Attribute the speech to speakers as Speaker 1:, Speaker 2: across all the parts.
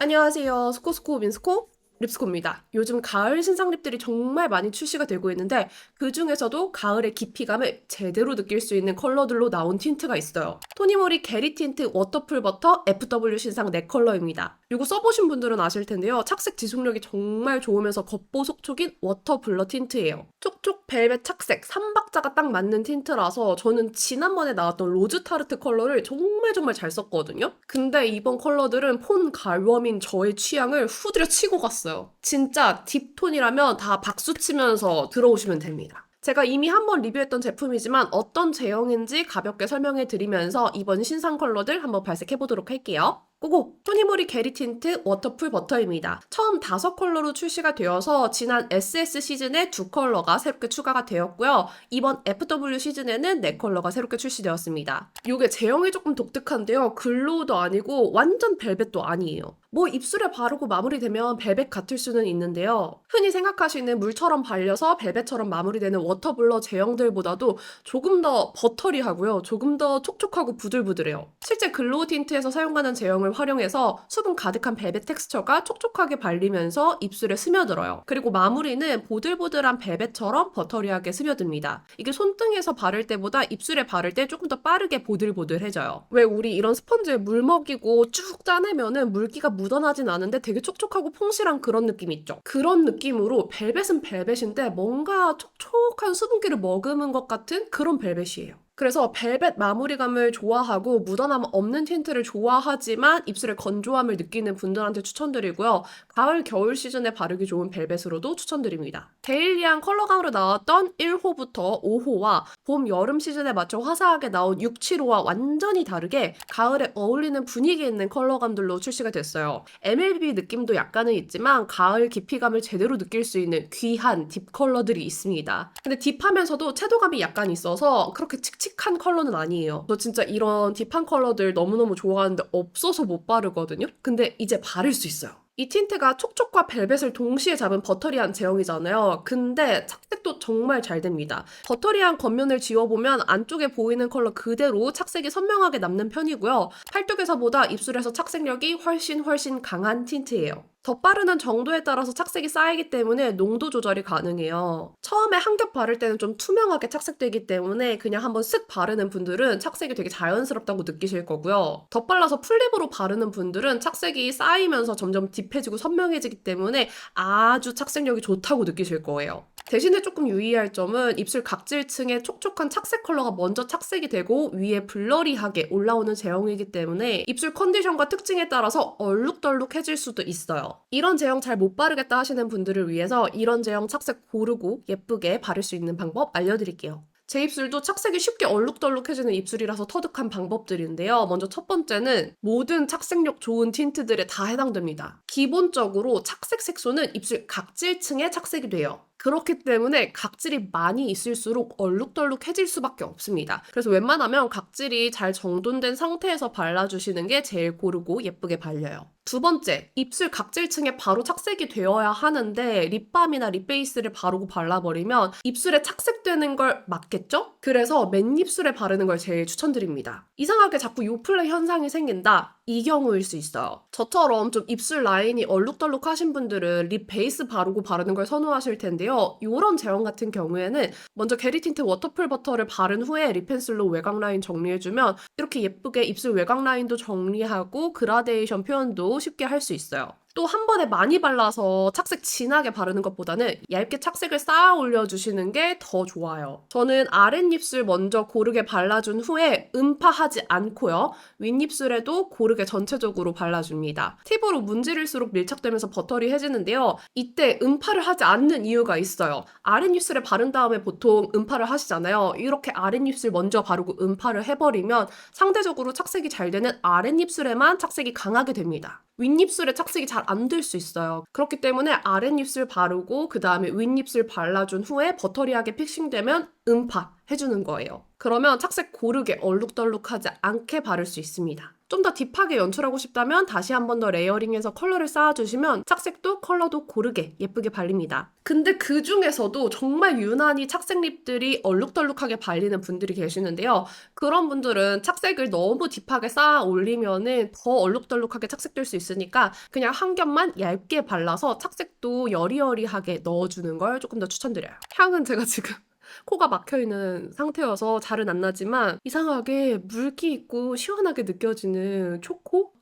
Speaker 1: 안녕하세요. 스코스코 민스코 립스코입니다. 요즘 가을 신상 립들이 정말 많이 출시가 되고 있는데 그 중에서도 가을의 깊이감을 제대로 느낄 수 있는 컬러들로 나온 틴트가 있어요. 토니모리 게리 틴트 워터풀 버터 FW 신상 4컬러입니다. 이거 써보신 분들은 아실 텐데요. 착색 지속력이 정말 좋으면서 겉보속촉인 워터 블러 틴트예요. 촉촉 벨벳 착색 3박자가 딱 맞는 틴트라서 저는 지난번에 나왔던 로즈 타르트 컬러를 정말 잘 썼거든요. 근데 이번 컬러들은 폰 갈웜인 저의 취향을 후드려 치고 갔어요. 진짜 딥톤이라면 다 박수 치면서 들어오시면 됩니다. 제가 이미 한번 리뷰했던 제품이지만 어떤 제형인지 가볍게 설명해 드리면서 이번 신상 컬러들 한번 발색해 보도록 할게요. 고고! 토니모리 게리 틴트 워터풀 버터입니다. 처음 5컬러로 출시가 되어서 지난 SS 시즌에 2컬러가 새롭게 추가가 되었고요. 이번 FW 시즌에는 4컬러가 새롭게 출시되었습니다. 이게 제형이 조금 독특한데요. 글로우도 아니고 완전 벨벳도 아니에요. 뭐 입술에 바르고 마무리되면 벨벳 같을 수는 있는데요. 흔히 생각하시는 물처럼 발려서 벨벳처럼 마무리되는 워터블러 제형들보다도 조금 더 버터리하고요. 조금 더 촉촉하고 부들부들해요. 실제 글로우 틴트에서 사용하는 제형을 활용해서 수분 가득한 벨벳 텍스처가 촉촉하게 발리면서 입술에 스며들어요. 그리고 마무리는 보들보들한 벨벳처럼 버터리하게 스며듭니다. 이게 손등에서 바를 때보다 입술에 바를 때 조금 더 빠르게 보들보들해져요. 왜 우리 이런 스펀지에 물 먹이고 쭉 짜내면은 물기가 묻어나진 않은데 되게 촉촉하고 퐁실한 그런 느낌 있죠? 그런 느낌으로 벨벳은 벨벳인데 뭔가 촉촉한 수분기를 머금은 것 같은 그런 벨벳이에요. 그래서 벨벳 마무리감을 좋아하고 묻어남 없는 틴트를 좋아하지만 입술에 건조함을 느끼는 분들한테 추천드리고요. 가을, 겨울 시즌에 바르기 좋은 벨벳으로도 추천드립니다. 데일리한 컬러감으로 나왔던 1호부터 5호와 봄, 여름 시즌에 맞춰 화사하게 나온 6, 7호와 완전히 다르게 가을에 어울리는 분위기 있는 컬러감들로 출시가 됐어요. MLB 느낌도 약간은 있지만 가을 깊이감을 제대로 느낄 수 있는 귀한 딥 컬러들이 있습니다. 근데 딥하면서도 채도감이 약간 있어서 그렇게 칙칙한 컬러는 아니에요. 저 진짜 이런 딥한 컬러들 너무너무 좋아하는데 없어서 못 바르거든요? 근데 이제 바를 수 있어요. 이 틴트가 촉촉과 벨벳을 동시에 잡은 버터리한 제형이잖아요. 근데 착색도 정말 잘 됩니다. 버터리한 겉면을 지워보면 안쪽에 보이는 컬러 그대로 착색이 선명하게 남는 편이고요. 팔뚝에서보다 입술에서 착색력이 훨씬 강한 틴트예요. 덧바르는 정도에 따라서 착색이 쌓이기 때문에 농도 조절이 가능해요. 처음에 한 겹 바를 때는 좀 투명하게 착색되기 때문에 그냥 한번 쓱 바르는 분들은 착색이 되게 자연스럽다고 느끼실 거고요. 덧발라서 풀립으로 바르는 분들은 착색이 쌓이면서 점점 딥해지고 선명해지기 때문에 아주 착색력이 좋다고 느끼실 거예요. 대신에 조금 유의할 점은 입술 각질층에 촉촉한 착색 컬러가 먼저 착색이 되고 위에 블러리하게 올라오는 제형이기 때문에 입술 컨디션과 특징에 따라서 얼룩덜룩해질 수도 있어요. 이런 제형 잘 못 바르겠다 하시는 분들을 위해서 이런 제형 착색 고르고 예쁘게 바를 수 있는 방법 알려드릴게요. 제 입술도 착색이 쉽게 얼룩덜룩해지는 입술이라서 터득한 방법들인데요. 먼저 첫 번째는 모든 착색력 좋은 틴트들에 다 해당됩니다. 기본적으로 착색 색소는 입술 각질층에 착색이 돼요. 그렇기 때문에 각질이 많이 있을수록 얼룩덜룩해질 수밖에 없습니다. 그래서 웬만하면 각질이 잘 정돈된 상태에서 발라주시는 게 제일 고르고 예쁘게 발려요. 두 번째, 입술 각질층에 바로 착색이 되어야 하는데 립밤이나 립베이스를 바르고 발라버리면 입술에 착색되는 걸 막겠죠? 그래서 맨입술에 바르는 걸 제일 추천드립니다. 이상하게 자꾸 요플레 현상이 생긴다. 이 경우일 수 있어요. 저처럼 좀 입술 라인이 얼룩덜룩하신 분들은 립 베이스 바르고 바르는 걸 선호하실 텐데요. 이런 제형 같은 경우에는 먼저 게리 틴트 워터풀 버터를 바른 후에 립 펜슬로 외곽 라인 정리해주면 이렇게 예쁘게 입술 외곽 라인도 정리하고 그라데이션 표현도 쉽게 할 수 있어요. 또 한 번에 많이 발라서 착색 진하게 바르는 것보다는 얇게 착색을 쌓아 올려주시는 게 더 좋아요. 저는 아랫입술 먼저 고르게 발라준 후에 음파하지 않고요. 윗입술에도 고르게 전체적으로 발라줍니다. 팁으로 문지를수록 밀착되면서 버터리해지는데요. 이때 음파를 하지 않는 이유가 있어요. 아랫입술에 바른 다음에 보통 음파를 하시잖아요. 이렇게 아랫입술 먼저 바르고 음파를 해버리면 상대적으로 착색이 잘 되는 아랫입술에만 착색이 강하게 됩니다. 윗입술에 착색이 잘 안 될 수 있어요. 그렇기 때문에 아랫입술 바르고 그 다음에 윗입술 발라준 후에 버터리하게 픽싱되면 음파 해주는 거예요. 그러면 착색 고르게 얼룩덜룩하지 않게 바를 수 있습니다. 좀 더 딥하게 연출하고 싶다면 다시 한 번 더 레이어링해서 컬러를 쌓아주시면 착색도 컬러도 고르게 예쁘게 발립니다. 근데 그 중에서도 정말 유난히 착색 립들이 얼룩덜룩하게 발리는 분들이 계시는데요. 그런 분들은 착색을 너무 딥하게 쌓아 올리면은 더 얼룩덜룩하게 착색될 수 있으니까 그냥 한 겹만 얇게 발라서 착색도 여리여리하게 넣어주는 걸 조금 더 추천드려요. 향은 제가 지금 코가 막혀있는 상태여서 잘은 안 나지만 이상하게 물기 있고 시원하게 느껴지는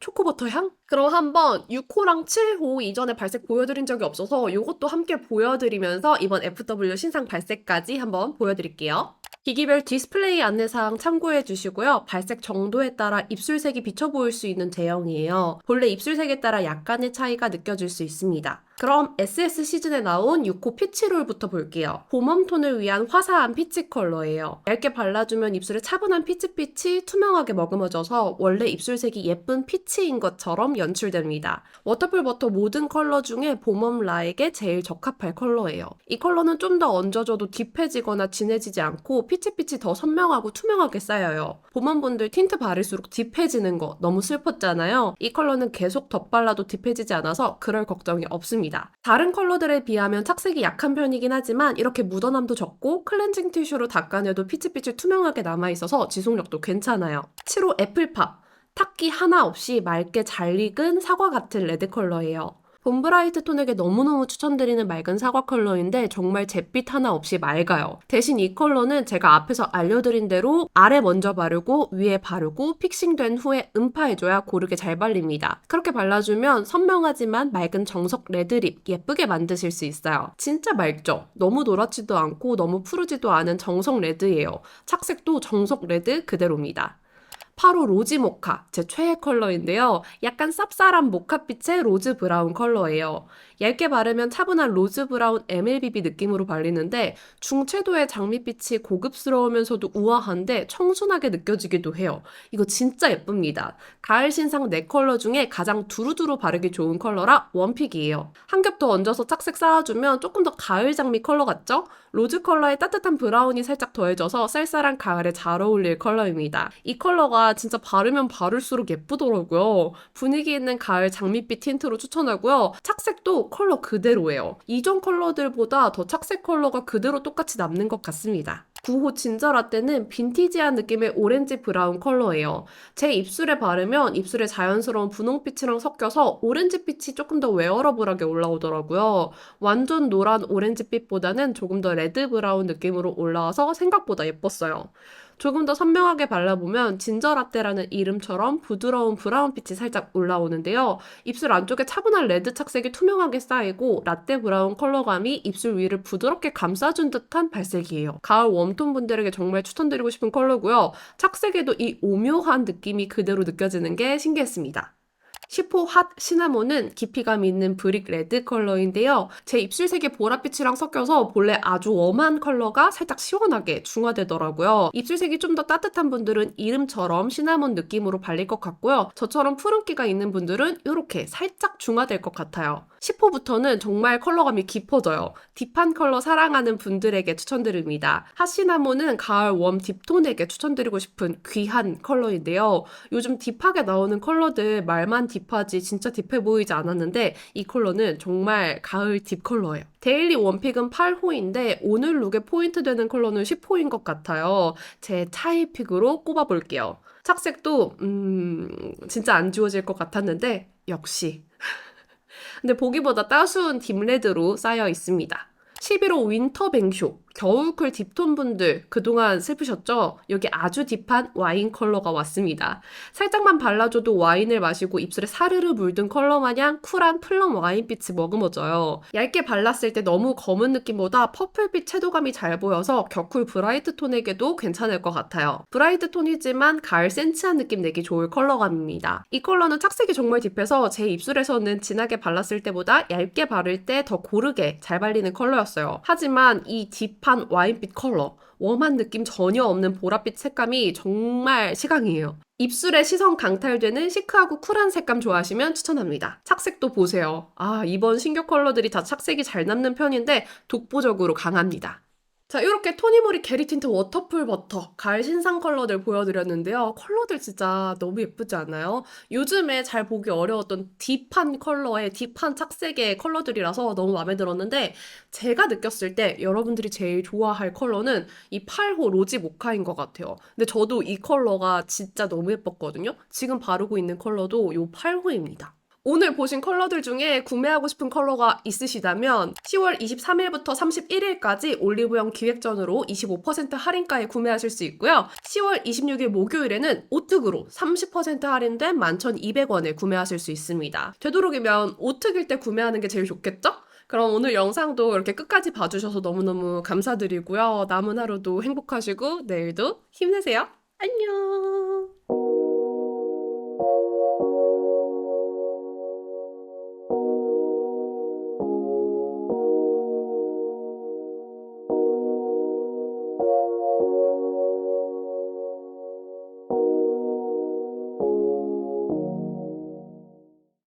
Speaker 1: 초코버터 향? 그럼 한번 6호랑 7호 이전에 발색 보여드린 적이 없어서 이것도 함께 보여드리면서 이번 FW 신상 발색까지 한번 보여드릴게요. 기기별 디스플레이 안내사항 참고해 주시고요. 발색 정도에 따라 입술색이 비쳐 보일 수 있는 제형이에요. 본래 입술색에 따라 약간의 차이가 느껴질 수 있습니다. 그럼 SS 시즌에 나온 6호 피치롤부터 볼게요. 봄웜톤을 위한 화사한 피치 컬러예요. 얇게 발라주면 입술에 차분한 피치빛이 투명하게 머금어져서 원래 입술색이 예쁜 피치인 것처럼 연출됩니다. 워터풀 버터 모든 컬러 중에 봄웜 라에게 제일 적합할 컬러예요. 이 컬러는 좀 더 얹어줘도 딥해지거나 진해지지 않고 피치빛이 더 선명하고 투명하게 쌓여요. 봄웜분들 틴트 바를수록 딥해지는 거 너무 슬펐잖아요. 이 컬러는 계속 덧발라도 딥해지지 않아서 그럴 걱정이 없습니다. 다른 컬러들에 비하면 착색이 약한 편이긴 하지만 이렇게 묻어남도 적고 클렌징 티슈로 닦아내도 피치빛이 투명하게 남아있어서 지속력도 괜찮아요. 7호 애플팝, 탁기 하나 없이 맑게 잘 익은 사과 같은 레드 컬러예요. 봄 브라이트 톤에게 너무너무 추천드리는 맑은 사과 컬러인데 정말 잿빛 하나 없이 맑아요. 대신 이 컬러는 제가 앞에서 알려드린 대로 아래 먼저 바르고 위에 바르고 픽싱된 후에 음파해줘야 고르게 잘 발립니다. 그렇게 발라주면 선명하지만 맑은 정석 레드립 예쁘게 만드실 수 있어요. 진짜 맑죠? 너무 노랗지도 않고 너무 푸르지도 않은 정석 레드예요. 착색도 정석 레드 그대로입니다. 8호 로지 모카, 제 최애 컬러인데요. 약간 쌉쌀한 모카빛의 로즈 브라운 컬러예요. 얇게 바르면 차분한 로즈 브라운 MLBB 느낌으로 발리는데 중채도의 장미빛이 고급스러우면서도 우아한데 청순하게 느껴지기도 해요. 이거 진짜 예쁩니다. 가을 신상 4컬러 중에 가장 두루두루 바르기 좋은 컬러라 원픽이에요. 한 겹 더 얹어서 착색 쌓아주면 조금 더 가을 장미 컬러 같죠? 로즈 컬러에 따뜻한 브라운이 살짝 더해져서 쌀쌀한 가을에 잘 어울릴 컬러입니다. 이 컬러가 진짜 바르면 바를수록 예쁘더라고요. 분위기 있는 가을 장밋빛 틴트로 추천하고요. 착색도 컬러 그대로예요. 이전 컬러들보다 더 착색 컬러가 그대로 똑같이 남는 것 같습니다. 9호 진저 라떼는 빈티지한 느낌의 오렌지 브라운 컬러예요. 제 입술에 바르면 입술에 자연스러운 분홍빛이랑 섞여서 오렌지빛이 조금 더 웨어러블하게 올라오더라고요. 완전 노란 오렌지빛보다는 조금 더 레드 브라운 느낌으로 올라와서 생각보다 예뻤어요. 조금 더 선명하게 발라보면 진저라떼라는 이름처럼 부드러운 브라운빛이 살짝 올라오는데요. 입술 안쪽에 차분한 레드 착색이 투명하게 쌓이고 라떼 브라운 컬러감이 입술 위를 부드럽게 감싸준 듯한 발색이에요. 가을 웜톤 분들에게 정말 추천드리고 싶은 컬러고요. 착색에도 이 오묘한 느낌이 그대로 느껴지는 게 신기했습니다. 10호 핫 시나몬은 깊이감 있는 브릭 레드 컬러인데요. 제 입술색의 보랏빛이랑 섞여서 본래 아주 웜한 컬러가 살짝 시원하게 중화되더라고요. 입술색이 좀 더 따뜻한 분들은 이름처럼 시나몬 느낌으로 발릴 것 같고요. 저처럼 푸른기가 있는 분들은 이렇게 살짝 중화될 것 같아요. 10호부터는 정말 컬러감이 깊어져요. 딥한 컬러 사랑하는 분들에게 추천드립니다. 핫 시나몬은 가을 웜 딥톤에게 추천드리고 싶은 귀한 컬러인데요. 요즘 딥하게 나오는 컬러들 말만 딥하지 진짜 딥해 보이지 않았는데 이 컬러는 정말 가을 딥 컬러예요. 데일리 원픽은 8호인데 오늘 룩에 포인트 되는 컬러는 10호인 것 같아요. 제 차이 픽으로 꼽아볼게요. 착색도 진짜 안 지워질 것 같았는데 역시 근데 보기보다 따스운 딥레드로 쌓여 있습니다. 11호 윈터 뱅쇼 겨울쿨 딥톤 분들 그동안 슬프셨죠? 여기 아주 딥한 와인 컬러가 왔습니다. 살짝만 발라줘도 와인을 마시고 입술에 사르르 물든 컬러 마냥 쿨한 플럼 와인빛이 머금어져요. 얇게 발랐을 때 너무 검은 느낌보다 퍼플빛 채도감이 잘 보여서 겨쿨 브라이트 톤에게도 괜찮을 것 같아요. 브라이트 톤이지만 가을 센치한 느낌 내기 좋을 컬러감입니다. 이 컬러는 착색이 정말 딥해서 제 입술에서는 진하게 발랐을 때보다 얇게 바를 때 더 고르게 잘 발리는 컬러였어요. 하지만 이 딥한 와인빛 컬러, 웜한 느낌 전혀 없는 보랏빛 색감이 정말 시강이에요. 입술에 시선 강탈되는 시크하고 쿨한 색감 좋아하시면 추천합니다. 착색도 보세요. 이번 신규 컬러들이 다 착색이 잘 남는 편인데 독보적으로 강합니다. 자, 이렇게 토니모리 게리 틴트 워터풀 버터 가을 신상 컬러들 보여드렸는데요. 컬러들 진짜 너무 예쁘지 않나요? 요즘에 잘 보기 어려웠던 딥한 컬러의 딥한 착색의 컬러들이라서 너무 마음에 들었는데 제가 느꼈을 때 여러분들이 제일 좋아할 컬러는 이 8호 로지 모카인 것 같아요. 근데 저도 이 컬러가 진짜 너무 예뻤거든요. 지금 바르고 있는 컬러도 이 8호입니다. 오늘 보신 컬러들 중에 구매하고 싶은 컬러가 있으시다면 10월 23일부터 31일까지 올리브영 기획전으로 25% 할인가에 구매하실 수 있고요. 10월 26일 목요일에는 오특으로 30% 할인된 11,200원에 구매하실 수 있습니다. 되도록이면 오특일 때 구매하는 게 제일 좋겠죠? 그럼 오늘 영상도 이렇게 끝까지 봐주셔서 너무너무 감사드리고요. 남은 하루도 행복하시고 내일도 힘내세요. 안녕!